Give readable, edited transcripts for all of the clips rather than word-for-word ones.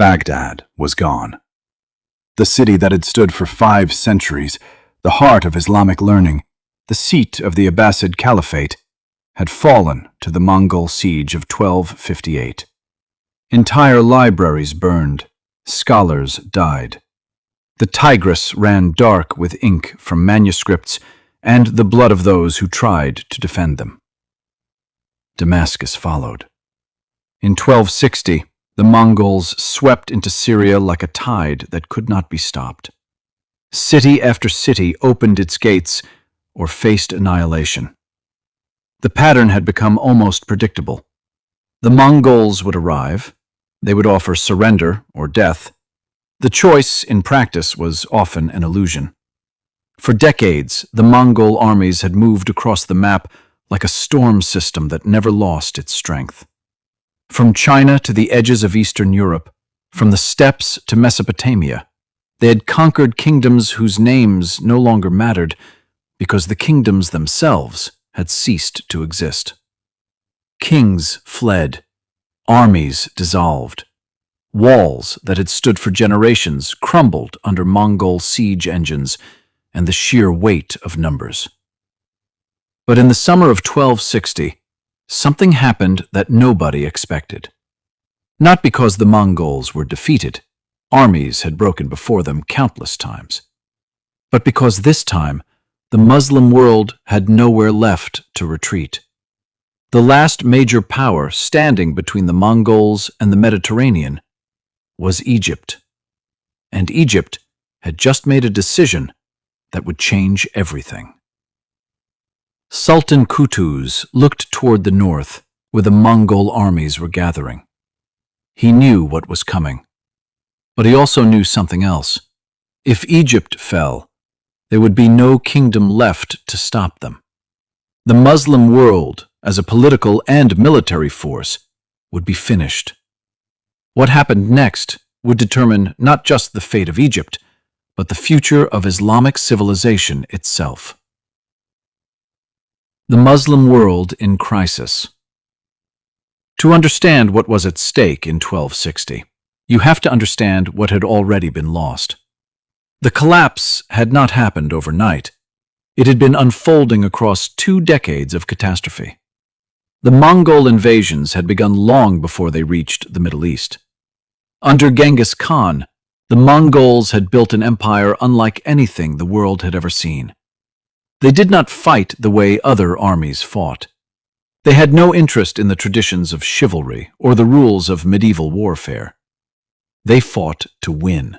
Baghdad was gone. The city that had stood for 5 centuries, the heart of Islamic learning, the seat of the Abbasid Caliphate, had fallen to the Mongol siege of 1258. Entire libraries burned, scholars died. The Tigris ran dark with ink from manuscripts and the blood of those who tried to defend them. Damascus followed. In 1260, the Mongols swept into Syria like a tide that could not be stopped. City after city opened its gates or faced annihilation. The pattern had become almost predictable. The Mongols would arrive. They would offer surrender or death. The choice, in practice, was often an illusion. For decades, the Mongol armies had moved across the map like a storm system that never lost its strength. From China to the edges of Eastern Europe, from the steppes to Mesopotamia, they had conquered kingdoms whose names no longer mattered because the kingdoms themselves had ceased to exist. Kings fled, armies dissolved, walls that had stood for generations crumbled under Mongol siege engines and the sheer weight of numbers. But in the summer of 1260, something happened that nobody expected. Not because the Mongols were defeated, armies had broken before them countless times, but because this time the Muslim world had nowhere left to retreat. The last major power standing between the Mongols and the Mediterranean was Egypt, and Egypt had just made a decision that would change everything. Sultan Qutuz looked toward the north, where the Mongol armies were gathering. He knew what was coming, but he also knew something else. If Egypt fell, there would be no kingdom left to stop them. The Muslim world, as a political and military force, would be finished. What happened next would determine not just the fate of Egypt, but the future of Islamic civilization itself. The Muslim world in crisis. To understand what was at stake in 1260, you have to understand what had already been lost. The collapse had not happened overnight. It had been unfolding across 2 decades of catastrophe. The Mongol invasions had begun long before they reached the Middle East. Under Genghis Khan, the Mongols had built an empire unlike anything the world had ever seen. They did not fight the way other armies fought. They had no interest in the traditions of chivalry or the rules of medieval warfare. They fought to win.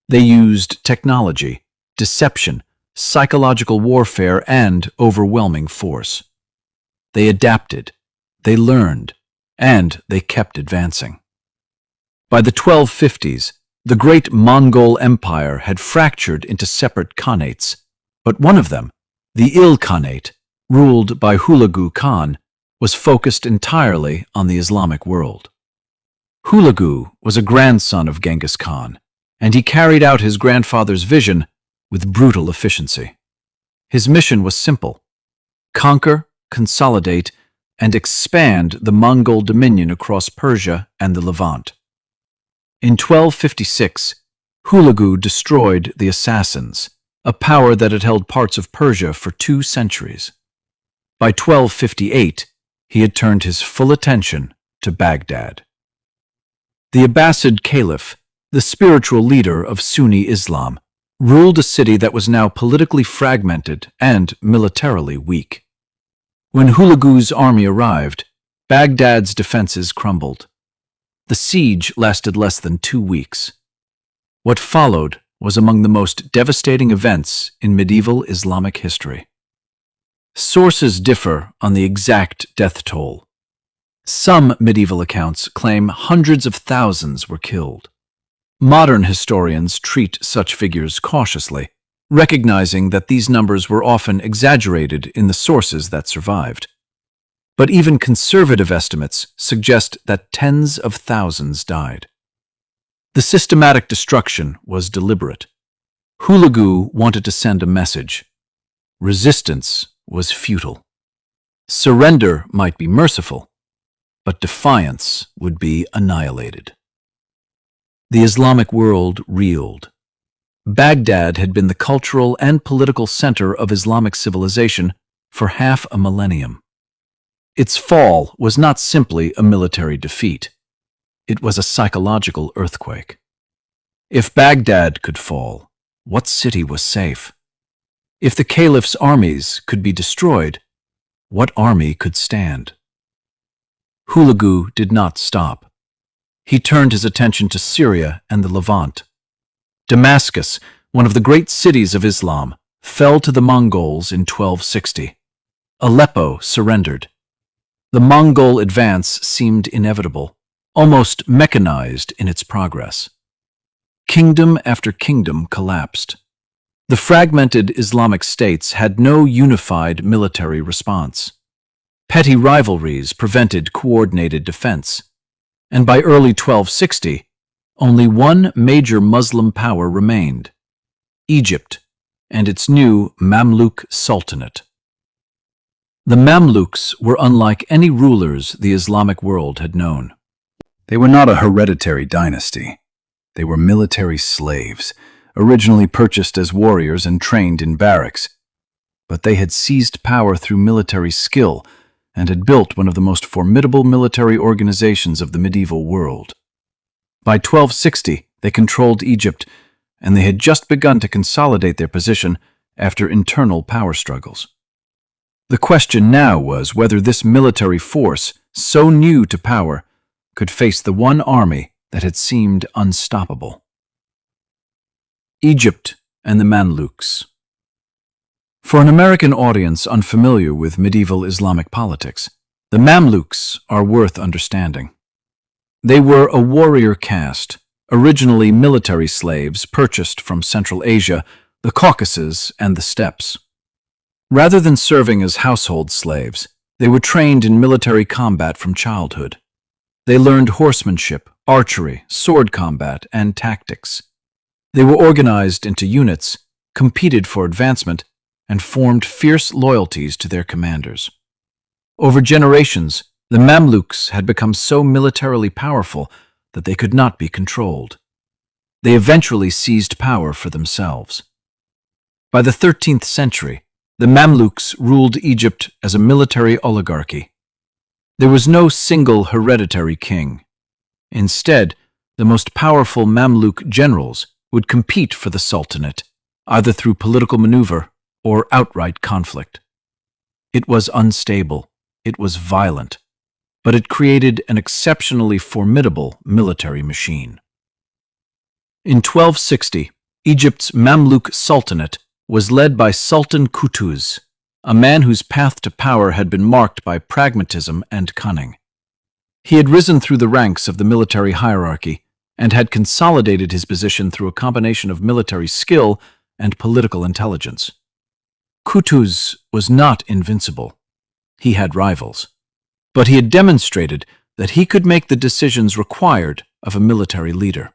They used technology, deception, psychological warfare, and overwhelming force. They adapted, they learned, and they kept advancing. By the 1250s, the great Mongol Empire had fractured into separate khanates, but one of them, the Il Khanate, ruled by Hulagu Khan, was focused entirely on the Islamic world. Hulagu was a grandson of Genghis Khan, and he carried out his grandfather's vision with brutal efficiency. His mission was simple: conquer, consolidate, and expand the Mongol dominion across Persia and the Levant. In 1256, Hulagu destroyed the Assassins, a power that had held parts of Persia for 2 centuries. By 1258, he had turned his full attention to Baghdad. The Abbasid Caliph, the spiritual leader of Sunni Islam, ruled a city that was now politically fragmented and militarily weak. When Hulagu's army arrived, Baghdad's defenses crumbled. The siege lasted less than 2 weeks. What followed was among the most devastating events in medieval Islamic history. Sources differ on the exact death toll. Some medieval accounts claim hundreds of thousands were killed. Modern historians treat such figures cautiously, recognizing that these numbers were often exaggerated in the sources that survived. But even conservative estimates suggest that tens of thousands died. The systematic destruction was deliberate. Hulagu wanted to send a message. Resistance was futile. Surrender might be merciful, but defiance would be annihilated. The Islamic world reeled. Baghdad had been the cultural and political center of Islamic civilization for half a millennium. Its fall was not simply a military defeat. It was a psychological earthquake. If Baghdad could fall, what city was safe? If the caliph's armies could be destroyed, what army could stand? Hulagu did not stop. He turned his attention to Syria and the Levant. Damascus, one of the great cities of Islam, fell to the Mongols in 1260. Aleppo surrendered. The Mongol advance seemed inevitable, almost mechanized in its progress. Kingdom after kingdom collapsed. The fragmented Islamic states had no unified military response. Petty rivalries prevented coordinated defense. And by early 1260, only one major Muslim power remained: Egypt and its new Mamluk Sultanate. The Mamluks were unlike any rulers the Islamic world had known. They were not a hereditary dynasty. They were military slaves, originally purchased as warriors and trained in barracks. But they had seized power through military skill and had built one of the most formidable military organizations of the medieval world. By 1260, they controlled Egypt, and they had just begun to consolidate their position after internal power struggles. The question now was whether this military force, so new to power, could face the one army that had seemed unstoppable. Egypt and the Mamluks. For an American audience unfamiliar with medieval Islamic politics, the Mamluks are worth understanding. They were a warrior caste, originally military slaves purchased from Central Asia, the Caucasus, and the steppes. Rather than serving as household slaves, they were trained in military combat from childhood. They learned horsemanship, archery, sword combat, and tactics. They were organized into units, competed for advancement, and formed fierce loyalties to their commanders. Over generations, the Mamluks had become so militarily powerful that they could not be controlled. They eventually seized power for themselves. By the 13th century, the Mamluks ruled Egypt as a military oligarchy. There was no single hereditary king. Instead, the most powerful Mamluk generals would compete for the Sultanate, either through political maneuver or outright conflict. It was unstable, it was violent, but it created an exceptionally formidable military machine. In 1260, Egypt's Mamluk Sultanate was led by Sultan Qutuz, a man whose path to power had been marked by pragmatism and cunning. He had risen through the ranks of the military hierarchy and had consolidated his position through a combination of military skill and political intelligence. Qutuz was not invincible. He had rivals. But he had demonstrated that he could make the decisions required of a military leader.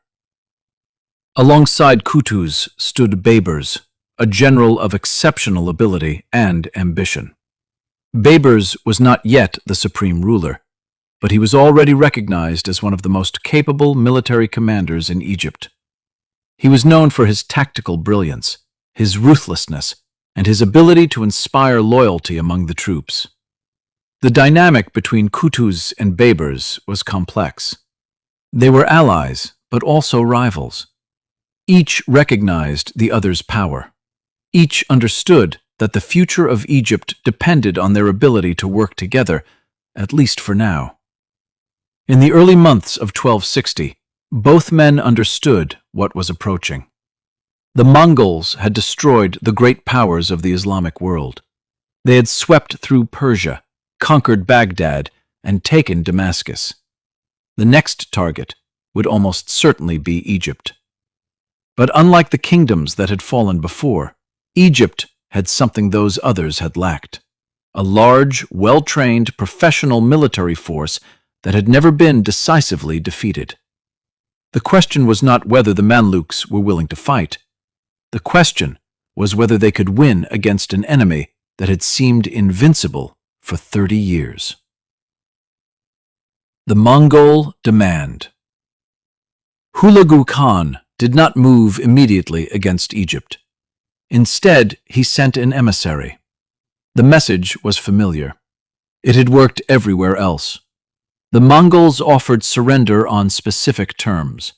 Alongside Qutuz stood Baybars, a general of exceptional ability and ambition. Baybars was not yet the supreme ruler, but he was already recognized as one of the most capable military commanders in Egypt. He was known for his tactical brilliance, his ruthlessness, and his ability to inspire loyalty among the troops. The dynamic between Qutuz and Baybars was complex. They were allies, but also rivals. Each recognized the other's power. Each understood that the future of Egypt depended on their ability to work together, at least for now. In the early months of 1260, both men understood what was approaching. The Mongols had destroyed the great powers of the Islamic world. They had swept through Persia, conquered Baghdad, and taken Damascus. The next target would almost certainly be Egypt. But unlike the kingdoms that had fallen before, Egypt had something those others had lacked: a large, well-trained, professional military force that had never been decisively defeated. The question was not whether the Mamluks were willing to fight. The question was whether they could win against an enemy that had seemed invincible for 30 years. The Mongol Demand. Hulagu Khan did not move immediately against Egypt. Instead, he sent an emissary. The message was familiar. It had worked everywhere else. The Mongols offered surrender on specific terms,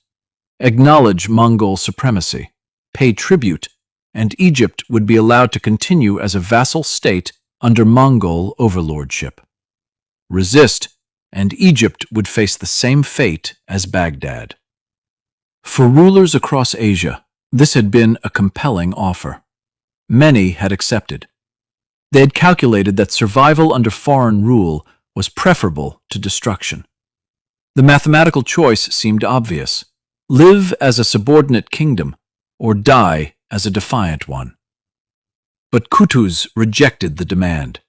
acknowledge Mongol supremacy, pay tribute, and Egypt would be allowed to continue as a vassal state under Mongol overlordship. Resist, and Egypt would face the same fate as Baghdad. For rulers across Asia, this had been a compelling offer. Many had accepted. They had calculated that survival under foreign rule was preferable to destruction. The mathematical choice seemed obvious. Live as a subordinate kingdom, or die as a defiant one. But Qutuz rejected the demand.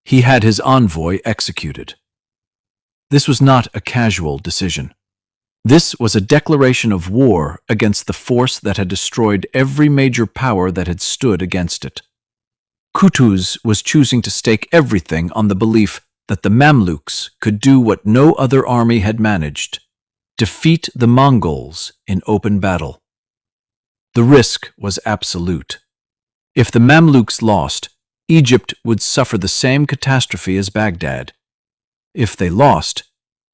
He had his envoy executed. This was not a casual decision. This was a declaration of war against the force that had destroyed every major power that had stood against it. Qutuz was choosing to stake everything on the belief that the Mamluks could do what no other army had managed: defeat the Mongols in open battle. The risk was absolute. If the Mamluks lost, Egypt would suffer the same catastrophe as Baghdad. If they lost,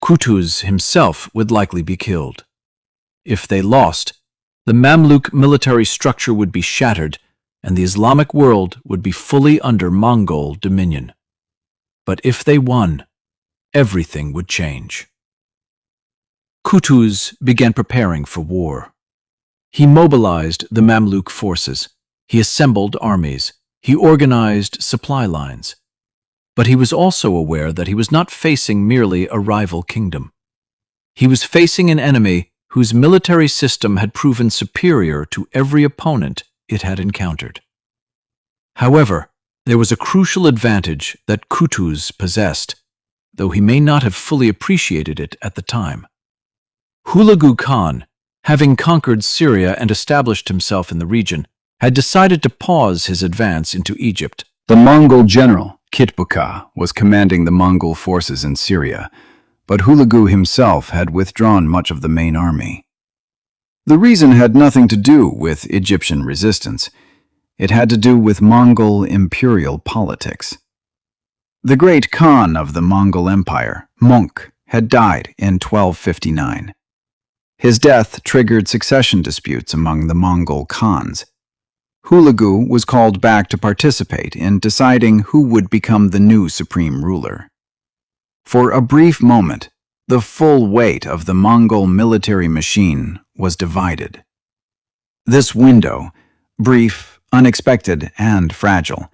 Qutuz himself would likely be killed. If they lost, the Mamluk military structure would be shattered and the Islamic world would be fully under Mongol dominion. But if they won, everything would change. Qutuz began preparing for war. He mobilized the Mamluk forces. He assembled armies. He organized supply lines. But he was also aware that he was not facing merely a rival kingdom. He was facing an enemy whose military system had proven superior to every opponent it had encountered. However, there was a crucial advantage that Qutuz possessed, though he may not have fully appreciated it at the time. Hulagu Khan, having conquered Syria and established himself in the region, had decided to pause his advance into Egypt. The Mongol general, Kitbuqa, was commanding the Mongol forces in Syria, but Hulagu himself had withdrawn much of the main army. The reason had nothing to do with Egyptian resistance. It had to do with Mongol imperial politics. The great Khan of the Mongol Empire, Mongk, had died in 1259. His death triggered succession disputes among the Mongol Khans. Hulagu was called back to participate in deciding who would become the new supreme ruler. For a brief moment, the full weight of the Mongol military machine was divided. This window, brief, unexpected, and fragile,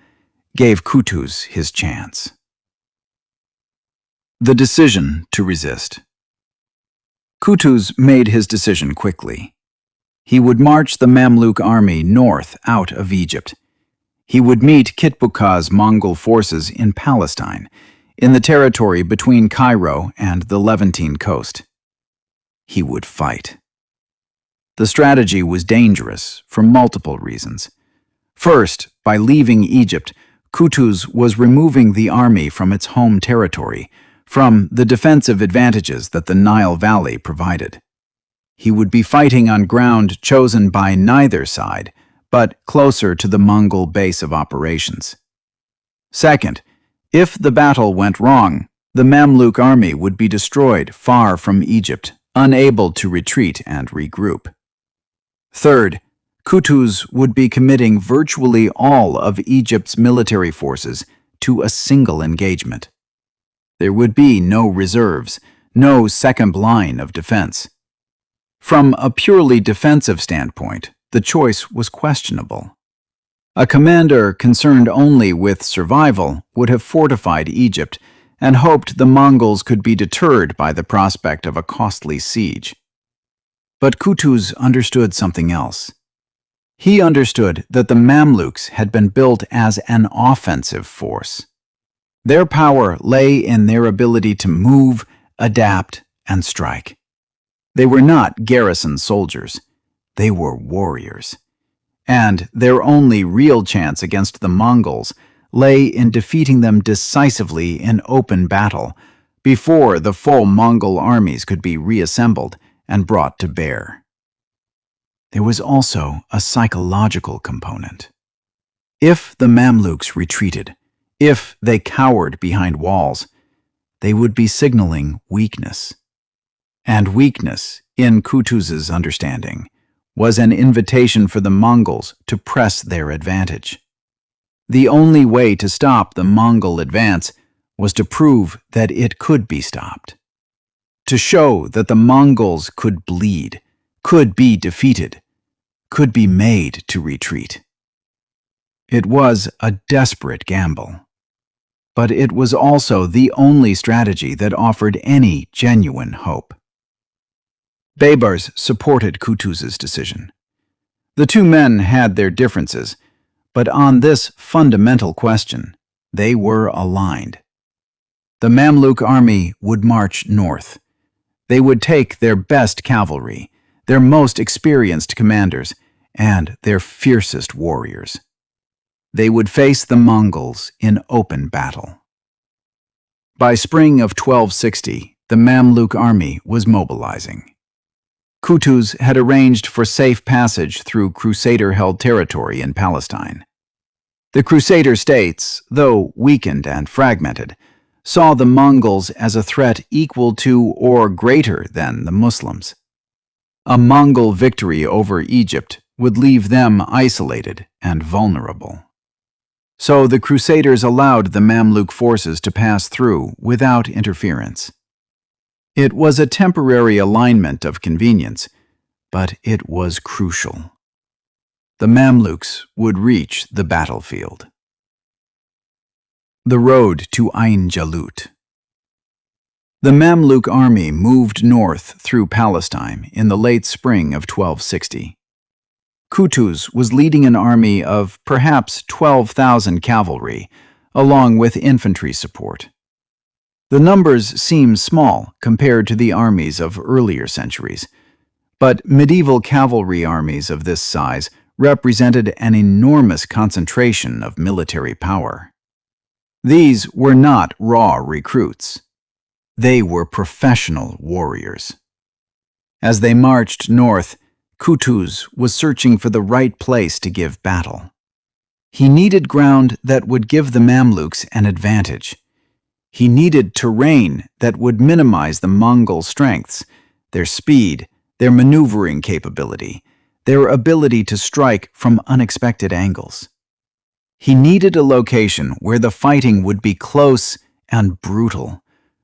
gave Qutuz his chance. The decision to resist. Qutuz made his decision quickly. He would march the Mamluk army north out of Egypt. He would meet Kitbuqa's Mongol forces in Palestine, in the territory between Cairo and the Levantine coast. He would fight. The strategy was dangerous for multiple reasons. First, by leaving Egypt, Qutuz was removing the army from its home territory, from the defensive advantages that the Nile Valley provided. He would be fighting on ground chosen by neither side, but closer to the Mongol base of operations. Second, if the battle went wrong, the Mamluk army would be destroyed far from Egypt, unable to retreat and regroup. Third, Qutuz would be committing virtually all of Egypt's military forces to a single engagement. There would be no reserves, no second line of defense. From a purely defensive standpoint, the choice was questionable. A commander concerned only with survival would have fortified Egypt and hoped the Mongols could be deterred by the prospect of a costly siege. But Qutuz understood something else. He understood that the Mamluks had been built as an offensive force. Their power lay in their ability to move, adapt, and strike. They were not garrison soldiers. They were warriors. And their only real chance against the Mongols lay in defeating them decisively in open battle before the full Mongol armies could be reassembled and brought to bear. There was also a psychological component. If the Mamluks retreated, if they cowered behind walls, they would be signaling weakness. And weakness, in Qutuz's understanding, was an invitation for the Mongols to press their advantage. The only way to stop the Mongol advance was to prove that it could be stopped. To show that the Mongols could bleed, could be defeated, could be made to retreat. It was a desperate gamble. But it was also the only strategy that offered any genuine hope. Baybars supported Qutuz's decision. The two men had their differences, but on this fundamental question, they were aligned. The Mamluk army would march north. They would take their best cavalry, their most experienced commanders, and their fiercest warriors. They would face the Mongols in open battle. By spring of 1260, the Mamluk army was mobilizing. Qutuz had arranged for safe passage through Crusader-held territory in Palestine. The Crusader states, though weakened and fragmented, saw the Mongols as a threat equal to or greater than the Muslims. A Mongol victory over Egypt would leave them isolated and vulnerable. So the Crusaders allowed the Mamluk forces to pass through without interference. It was a temporary alignment of convenience, but it was crucial. The Mamluks would reach the battlefield. The road to Ain Jalut. The Mamluk army moved north through Palestine in the late spring of 1260. Qutuz was leading an army of perhaps 12,000 cavalry, along with infantry support. The numbers seem small compared to the armies of earlier centuries, but medieval cavalry armies of this size represented an enormous concentration of military power. These were not raw recruits. They were professional warriors. As they marched north, Qutuz was searching for the right place to give battle. He needed ground that would give the Mamluks an advantage. He needed terrain that would minimize the Mongol strengths, their speed, their maneuvering capability, their ability to strike from unexpected angles. He needed a location where the fighting would be close and brutal,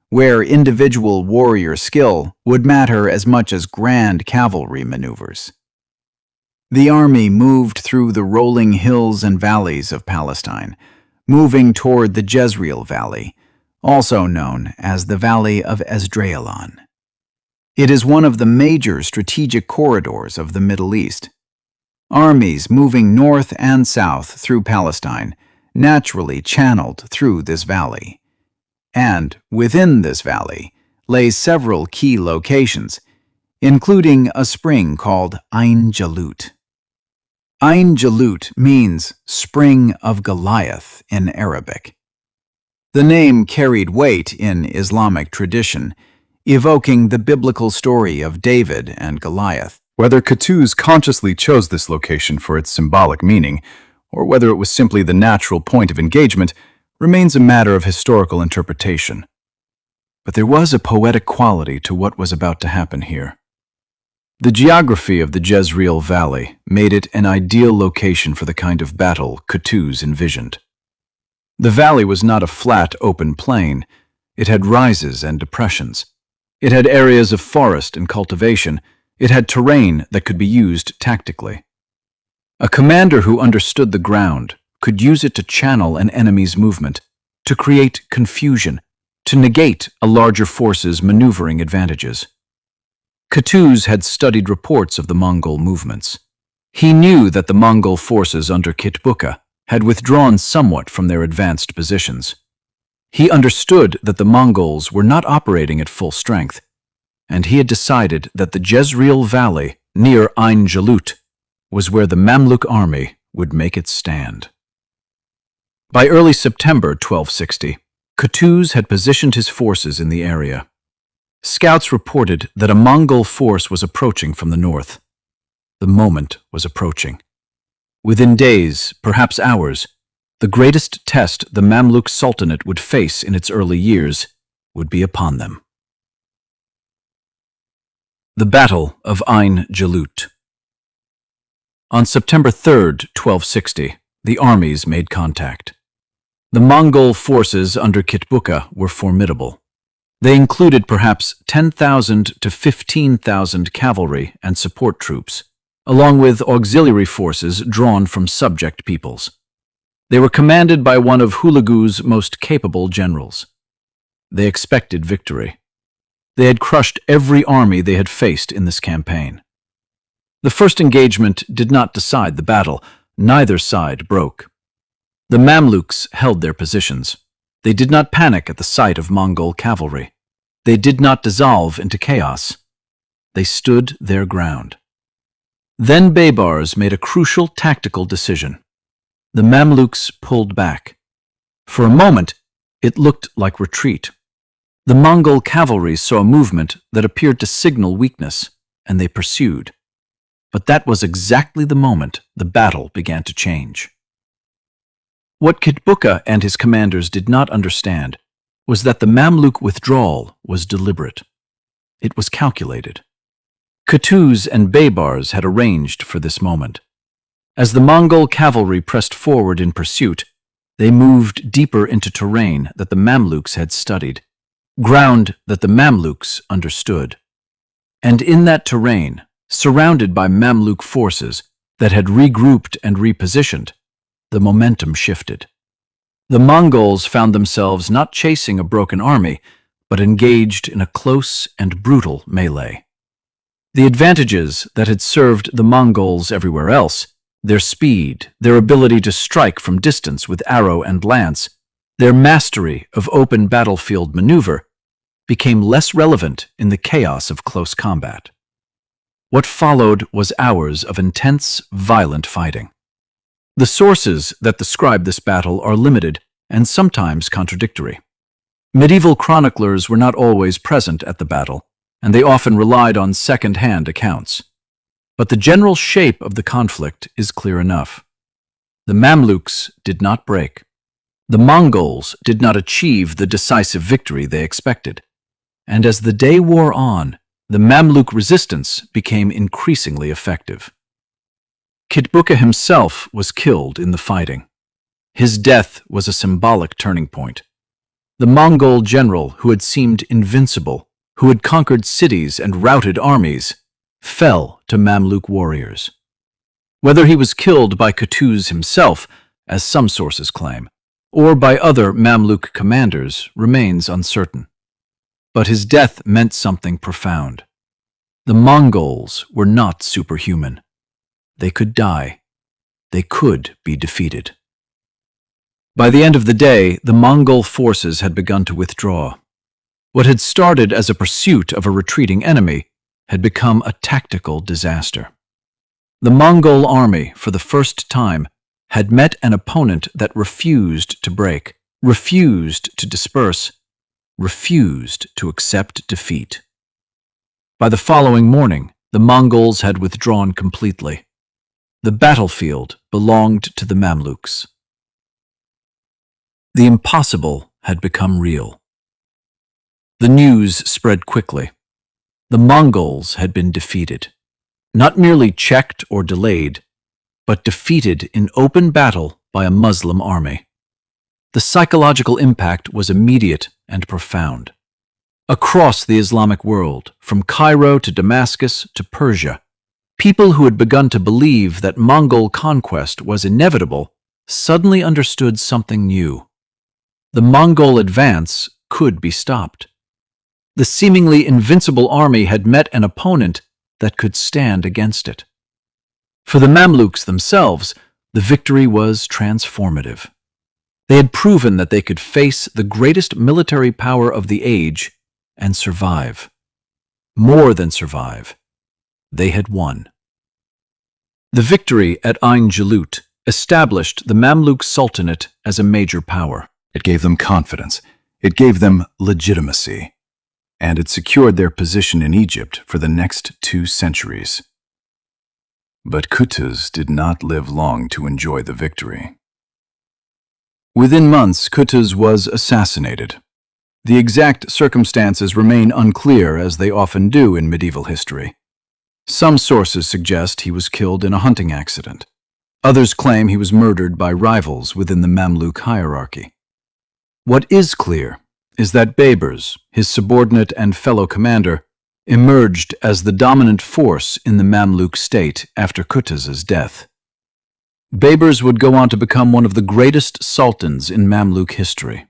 where individual warrior skill would matter as much as grand cavalry maneuvers. The army moved through the rolling hills and valleys of Palestine, moving toward the Jezreel Valley, also known as the Valley of Esdraelon. It is one of the major strategic corridors of the Middle East. Armies moving north and south through Palestine naturally channeled through this valley. And within this valley lay several key locations, including a spring called Ain Jalut. Ain Jalut means Spring of Goliath in Arabic. The name carried weight in Islamic tradition, evoking the biblical story of David and Goliath. Whether Qutuz consciously chose this location for its symbolic meaning, or whether it was simply the natural point of engagement, remains a matter of historical interpretation. But there was a poetic quality to what was about to happen here. The geography of the Jezreel Valley made it an ideal location for the kind of battle Qutuz envisioned. The valley was not a flat, open plain. It had rises and depressions. It had areas of forest and cultivation. It had terrain that could be used tactically. A commander who understood the ground could use it to channel an enemy's movement, to create confusion, to negate a larger force's maneuvering advantages. Qutuz had studied reports of the Mongol movements. He knew that the Mongol forces under Kitbuqa had withdrawn somewhat from their advanced positions. He understood that the Mongols were not operating at full strength, and he had decided that the Jezreel Valley, near Ain Jalut, was where the Mamluk army would make its stand. By early September 1260, Qutuz had positioned his forces in the area. Scouts reported that a Mongol force was approaching from the north. The moment was approaching. Within days, perhaps hours, the greatest test the Mamluk Sultanate would face in its early years would be upon them. The Battle of Ayn Jalut. On September 3, 1260, the armies made contact. The Mongol forces under Kitbuqa were formidable. They included perhaps 10,000 to 15,000 cavalry and support troops, along with auxiliary forces drawn from subject peoples. They were commanded by one of Hulagu's most capable generals. They expected victory. They had crushed every army they had faced in this campaign. The first engagement did not decide the battle. Neither side broke. The Mamluks held their positions. They did not panic at the sight of Mongol cavalry. They did not dissolve into chaos. They stood their ground. Then Baybars made a crucial tactical decision. The Mamluks pulled back. For a moment, it looked like retreat. The Mongol cavalry saw a movement that appeared to signal weakness, and they pursued. But that was exactly the moment the battle began to change. What Kitbuqa and his commanders did not understand was that the Mamluk withdrawal was deliberate. It was calculated. Qutuz and Baybars had arranged for this moment. As the Mongol cavalry pressed forward in pursuit, they moved deeper into terrain that the Mamluks had studied, ground that the Mamluks understood. And in that terrain, surrounded by Mamluk forces that had regrouped and repositioned, the momentum shifted. The Mongols found themselves not chasing a broken army, but engaged in a close and brutal melee. The advantages that had served the Mongols everywhere else, their speed, their ability to strike from distance with arrow and lance, their mastery of open battlefield maneuver, became less relevant in the chaos of close combat. What followed was hours of intense, violent fighting. The sources that describe this battle are limited and sometimes contradictory. Medieval chroniclers were not always present at the battle, and they often relied on second-hand accounts. But the general shape of the conflict is clear enough. The Mamluks did not break. The Mongols did not achieve the decisive victory they expected. And as the day wore on, the Mamluk resistance became increasingly effective. Kitbuqa himself was killed in the fighting. His death was a symbolic turning point. The Mongol general who had seemed invincible, who had conquered cities and routed armies, fell to Mamluk warriors. Whether he was killed by Qutuz himself, as some sources claim, or by other Mamluk commanders remains uncertain. But his death meant something profound. The Mongols were not superhuman. They could die. They could be defeated. By the end of the day, the Mongol forces had begun to withdraw. What had started as a pursuit of a retreating enemy had become a tactical disaster. The Mongol army, for the first time, had met an opponent that refused to break, refused to disperse, refused to accept defeat. By the following morning, the Mongols had withdrawn completely. The battlefield belonged to the Mamluks. The impossible had become real. The news spread quickly. The Mongols had been defeated, not merely checked or delayed, but defeated in open battle by a Muslim army. The psychological impact was immediate and profound. Across the Islamic world, from Cairo to Damascus to Persia, people who had begun to believe that Mongol conquest was inevitable suddenly understood something new. The Mongol advance could be stopped. The seemingly invincible army had met an opponent that could stand against it. For the Mamluks themselves, the victory was transformative. They had proven that they could face the greatest military power of the age and survive. More than survive. They had won. The victory at Ain Jalut established the Mamluk Sultanate as a major power. It gave them confidence. It gave them legitimacy. and it secured their position in Egypt for the next 2 centuries. But Qutuz did not live long to enjoy the victory. Within months, Qutuz was assassinated. The exact circumstances remain unclear, as they often do in medieval history. Some sources suggest he was killed in a hunting accident. Others claim he was murdered by rivals within the Mamluk hierarchy. What is clear is that Baybars, his subordinate and fellow commander, emerged as the dominant force in the Mamluk state after Qutuz's death. Baybars would go on to become one of the greatest sultans in Mamluk history.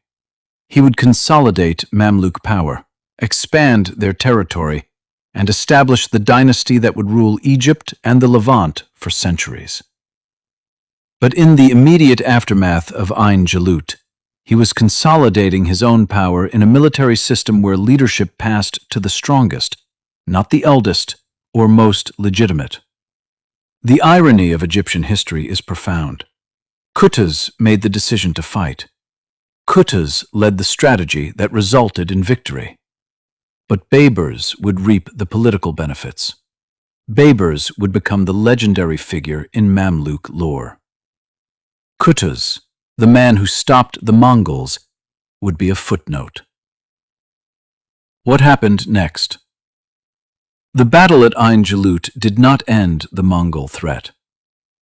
He would consolidate Mamluk power, expand their territory, and establish the dynasty that would rule Egypt and the Levant for centuries. But in the immediate aftermath of Ain Jalut, he was consolidating his own power in a military system where leadership passed to the strongest, not the eldest or most legitimate. The irony of Egyptian history is profound. Qutuz made the decision to fight. Qutuz led the strategy that resulted in victory. But Baybars would reap the political benefits. Baybars would become the legendary figure in Mamluk lore. Qutuz, the man who stopped the Mongols, would be a footnote. What happened next? The battle at Ain Jalut did not end the Mongol threat.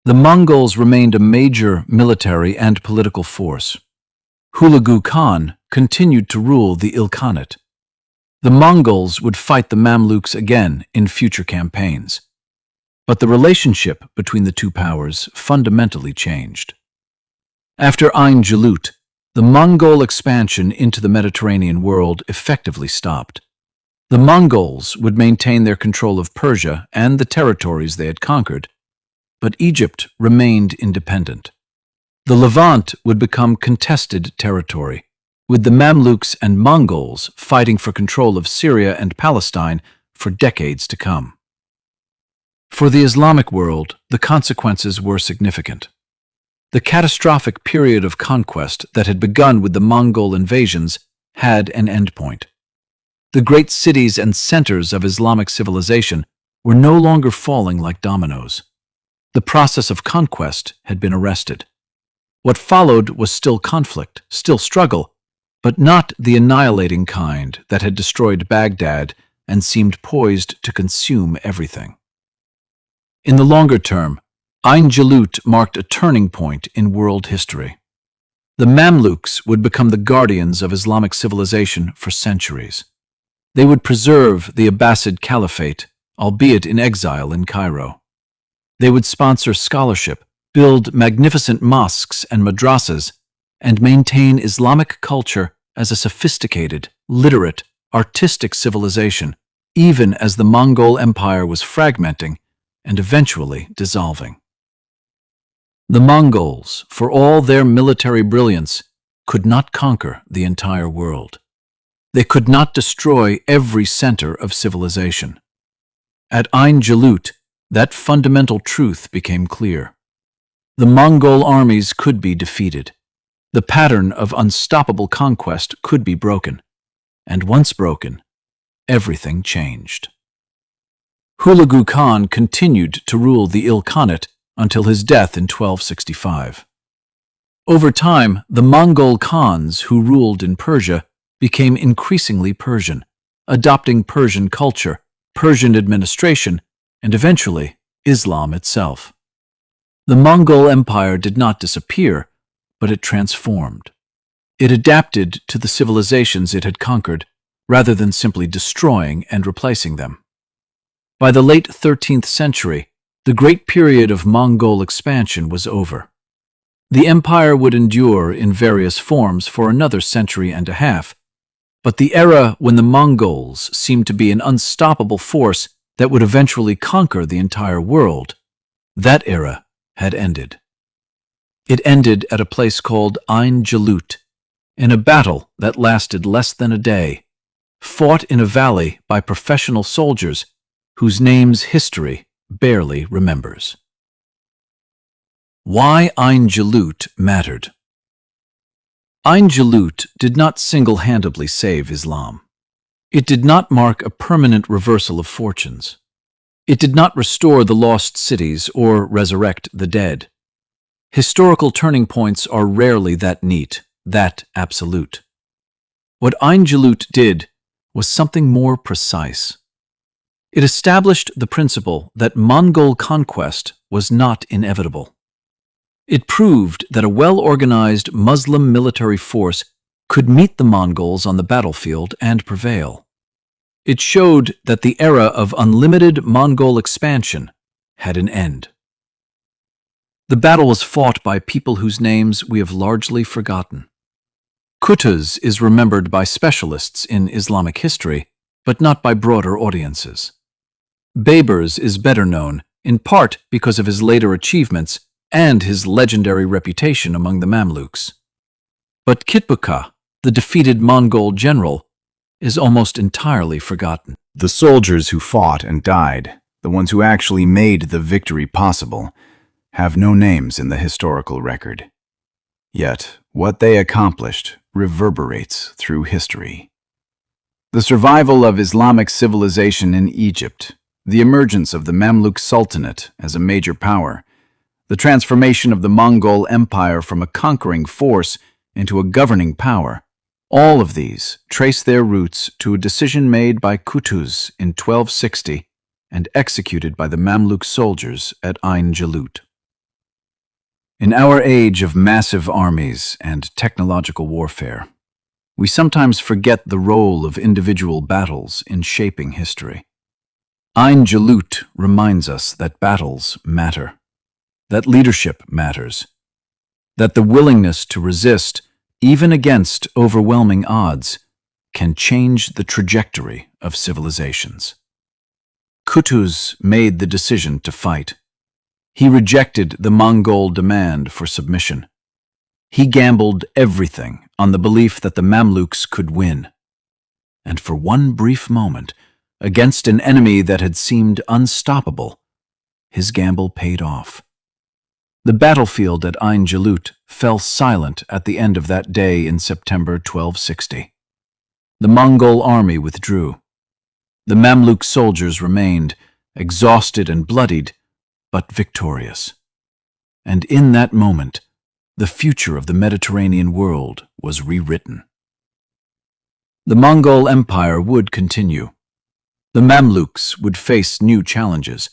The Mongols remained a major military and political force. Hulagu Khan continued to rule the Ilkhanate. The Mongols would fight the Mamluks again in future campaigns. But the relationship between the two powers fundamentally changed. After Ain Jalut, the Mongol expansion into the Mediterranean world effectively stopped. The Mongols would maintain their control of Persia and the territories they had conquered, but Egypt remained independent. The Levant would become contested territory, with the Mamluks and Mongols fighting for control of Syria and Palestine for decades to come. For the Islamic world, the consequences were significant. The catastrophic period of conquest that had begun with the Mongol invasions had an endpoint. The great cities and centers of Islamic civilization were no longer falling like dominoes. The process of conquest had been arrested. What followed was still conflict, still struggle, but not the annihilating kind that had destroyed Baghdad and seemed poised to consume everything. In the longer term, Ain Jalut marked a turning point in world history. The Mamluks would become the guardians of Islamic civilization for centuries. They would preserve the Abbasid Caliphate, albeit in exile in Cairo. They would sponsor scholarship, build magnificent mosques and madrasas, and maintain Islamic culture as a sophisticated, literate, artistic civilization, even as the Mongol Empire was fragmenting and eventually dissolving. The Mongols, for all their military brilliance, could not conquer the entire world. They could not destroy every center of civilization. At Ain Jalut, that fundamental truth became clear. The Mongol armies could be defeated. The pattern of unstoppable conquest could be broken. And once broken, everything changed. Hulagu Khan continued to rule the Ilkhanate until his death in 1265. Over time, the Mongol Khans who ruled in Persia became increasingly Persian, adopting Persian culture, Persian administration, and eventually Islam itself. The Mongol Empire did not disappear, but it transformed. It adapted to the civilizations it had conquered, rather than simply destroying and replacing them. By the late 13th century, the great period of Mongol expansion was over. The empire would endure in various forms for another century and a half, but the era when the Mongols seemed to be an unstoppable force that would eventually conquer the entire world, that era had ended. It ended at a place called Ain Jalut, in a battle that lasted less than a day, fought in a valley by professional soldiers whose names history barely remembers. Why Ain Jalut mattered. Ain Jalut did not single-handedly save Islam. It did not mark a permanent reversal of fortunes. It did not restore the lost cities or resurrect the dead. Historical turning points are rarely that neat, that absolute. What Ain Jalut did was something more precise. It established the principle that Mongol conquest was not inevitable. It proved that a well-organized Muslim military force could meet the Mongols on the battlefield and prevail. It showed that the era of unlimited Mongol expansion had an end. The battle was fought by people whose names we have largely forgotten. Qutuz is remembered by specialists in Islamic history, but not by broader audiences. Baybars is better known, in part because of his later achievements and his legendary reputation among the Mamluks. But Kitbuqa, the defeated Mongol general, is almost entirely forgotten. The soldiers who fought and died, the ones who actually made the victory possible, have no names in the historical record. Yet, what they accomplished reverberates through history. The survival of Islamic civilization in Egypt, the emergence of the Mamluk Sultanate as a major power, the transformation of the Mongol Empire from a conquering force into a governing power, all of these trace their roots to a decision made by Qutuz in 1260 and executed by the Mamluk soldiers at Ain Jalut. In our age of massive armies and technological warfare, we sometimes forget the role of individual battles in shaping history. Ain Jalut reminds us that battles matter, that leadership matters, that the willingness to resist, even against overwhelming odds, can change the trajectory of civilizations. Qutuz made the decision to fight. He rejected the Mongol demand for submission. He gambled everything on the belief that the Mamluks could win. And for one brief moment, against an enemy that had seemed unstoppable, his gamble paid off. The battlefield at Ain Jalut fell silent at the end of that day in September 1260. The Mongol army withdrew. The Mamluk soldiers remained, exhausted and bloodied, but victorious. And in that moment, the future of the Mediterranean world was rewritten. The Mongol Empire would continue. The Mamluks would face new challenges.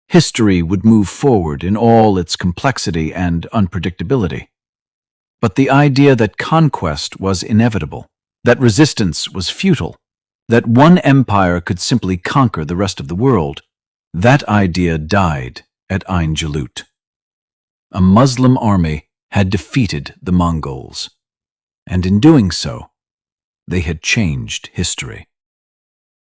History would move forward in all its complexity and unpredictability. But the idea that conquest was inevitable, that resistance was futile, that one empire could simply conquer the rest of the world, that idea died at Ain Jalut. A Muslim army had defeated the Mongols, and in doing so, they had changed history.